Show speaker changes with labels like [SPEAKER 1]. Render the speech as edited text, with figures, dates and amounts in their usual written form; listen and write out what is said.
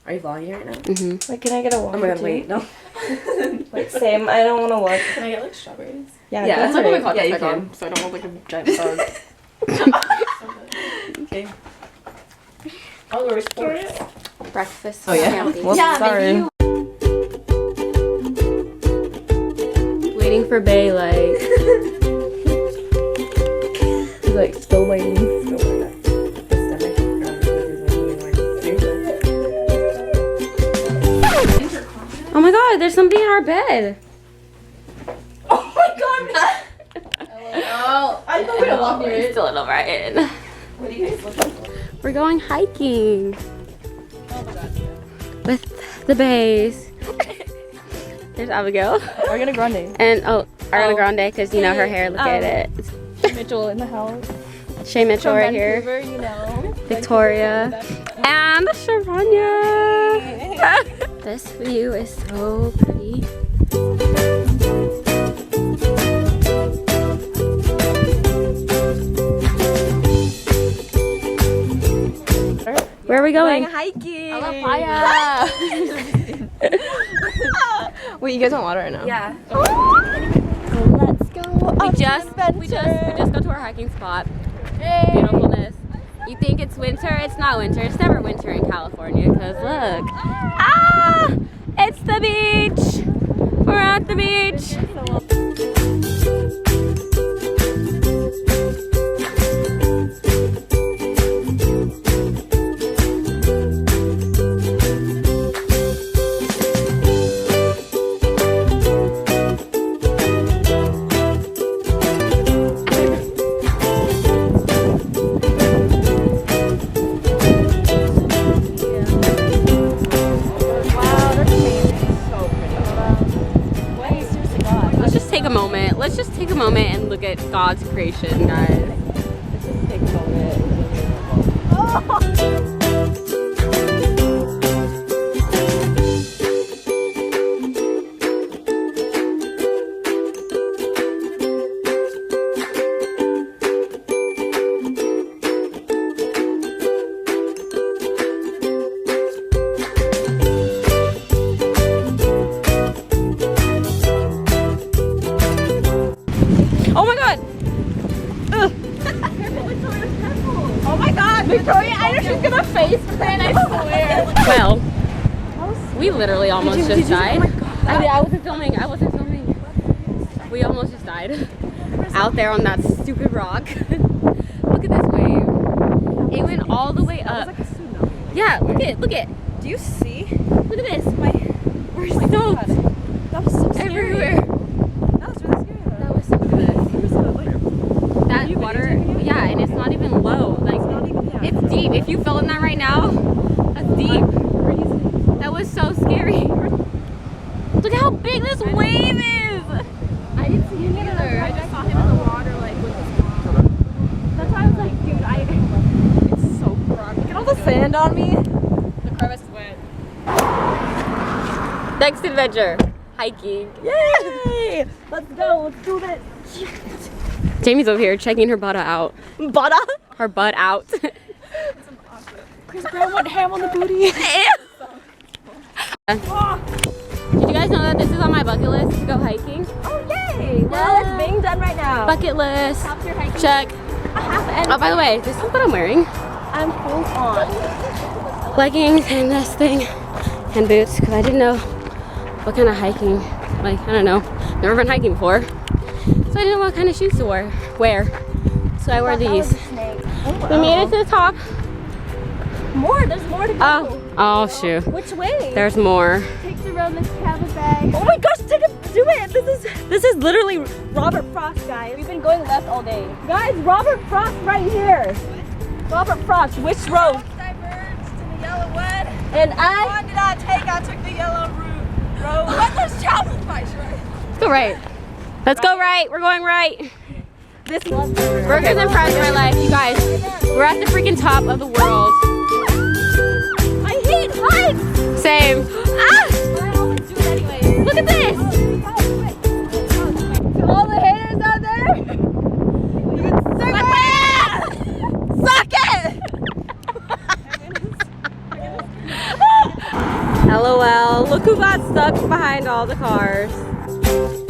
[SPEAKER 1] Are you vlogging right now?
[SPEAKER 2] Mm-hmm. Wait, can I get a walk?
[SPEAKER 1] Oh my god, wait, no.
[SPEAKER 2] Wait, same. I don't want to look.
[SPEAKER 3] Can I get like strawberries?
[SPEAKER 2] Yeah,
[SPEAKER 1] that's
[SPEAKER 3] I'm
[SPEAKER 1] alright.
[SPEAKER 3] gonna
[SPEAKER 1] Yeah, you
[SPEAKER 3] back
[SPEAKER 1] can.
[SPEAKER 3] on, so I don't look like a giant bug.
[SPEAKER 1] Okay. I'll go sports.
[SPEAKER 3] Breakfast.
[SPEAKER 1] Oh, yeah?
[SPEAKER 3] Healthy.
[SPEAKER 2] Whoops, sorry.
[SPEAKER 3] Waiting for Bay, like.
[SPEAKER 1] He's like, still waiting.
[SPEAKER 3] Oh my god, there's something in our bed.
[SPEAKER 1] Oh my god!
[SPEAKER 3] Oh,
[SPEAKER 1] I thought we were walking
[SPEAKER 3] we're
[SPEAKER 1] it.
[SPEAKER 3] still in O'Brien.
[SPEAKER 1] What are you guys looking for?
[SPEAKER 3] We're going hiking.
[SPEAKER 1] Oh my god.
[SPEAKER 3] With the Bays. There's Abigail.
[SPEAKER 2] Ariana Grande.
[SPEAKER 3] And Ariana Grande, because you know her hair, look at it.
[SPEAKER 2] Mitchell in the house.
[SPEAKER 3] Shay Mitchell right here.
[SPEAKER 2] Vancouver, you know.
[SPEAKER 3] Victoria. And Sharanya. This view is so pretty. Where are we going?
[SPEAKER 2] Hiking.
[SPEAKER 3] Wait, you guys want water right now?
[SPEAKER 2] Yeah.
[SPEAKER 3] Let's go. We just go to our hiking spot. Beautifulness. You think it's winter? It's not winter. It's never winter in California because look. Ah! It's the beach. We're at the beach. Let's just take a moment and look at God's creation, guys. Let's just take a moment. Oh my god! Ugh.
[SPEAKER 2] Oh my god, Victoria, I know she's gonna face plant, I swear.
[SPEAKER 3] Well, we literally almost just died.
[SPEAKER 2] Oh
[SPEAKER 3] I wasn't filming. We almost just died. Out there on that stupid rock. Look at this wave. It went all the way up. Yeah, look at.
[SPEAKER 2] Do you see?
[SPEAKER 3] Look at this. We're soaked
[SPEAKER 2] That was so scary.
[SPEAKER 3] everywhere.
[SPEAKER 2] That was really scary.
[SPEAKER 3] That was so good. That water, yeah, and it's not even low. Like, it's deep. If you fell in that right now, that's deep. That was so scary. Look how big this wave is. I didn't see him either.
[SPEAKER 2] I just saw him in the water, like, with his mom. That's why I was like, dude, it's so rough. Look at all the sand on me.
[SPEAKER 3] The crevice wet. Next adventure, hiking.
[SPEAKER 2] Yay! Let's go, let's do this.
[SPEAKER 3] Jamie's over here checking her butt out.
[SPEAKER 2] Butter?
[SPEAKER 3] Her butt out.
[SPEAKER 2] Chris Brown went ham on the booty.
[SPEAKER 3] Did you guys know that this is on my bucket list to go hiking?
[SPEAKER 2] Oh, yay! Well, it's being done right now.
[SPEAKER 3] Bucket list.
[SPEAKER 2] Stop your hiking.
[SPEAKER 3] Check. Oh, by the way, this is what I'm wearing.
[SPEAKER 2] I'm full on.
[SPEAKER 3] Leggings and this thing and boots because I didn't know what kind of hiking, like, I don't know, never been hiking before, so I didn't know what kind of shoes to wear. So I wear these. We made it to the top.
[SPEAKER 2] There's more to go.
[SPEAKER 3] Oh shoot.
[SPEAKER 2] Which way?
[SPEAKER 3] There's more.
[SPEAKER 2] Takes around this cabin bag. Oh my gosh, do it! This is literally Robert Frost, guys. We've been going left all day. Guys, Robert Frost right here. Robert Frost, which road?
[SPEAKER 4] Diverged to the yellow wood.
[SPEAKER 2] And
[SPEAKER 4] What did I take? I took the yellow road. What does travel advice, right?
[SPEAKER 3] Let's go right. Let's go right. We're going right.
[SPEAKER 2] this
[SPEAKER 3] Burgers and fries of my life, you guys. We're at the freaking top of the world.
[SPEAKER 2] I hate heights!
[SPEAKER 3] Same. Ah!
[SPEAKER 2] But I always do it anyway.
[SPEAKER 3] Look at this.
[SPEAKER 2] To all the haters out there, you can suck it! Suck it! LOL. Look who got stuck behind all the cars.